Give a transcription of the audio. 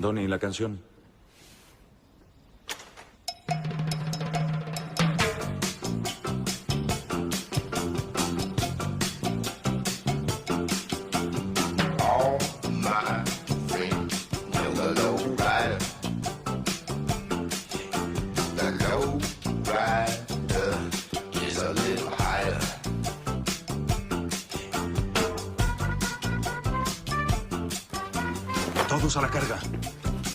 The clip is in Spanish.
Donnie, la canción. All my friends know the low rider. The low rider is a little higher. Todos a la carga.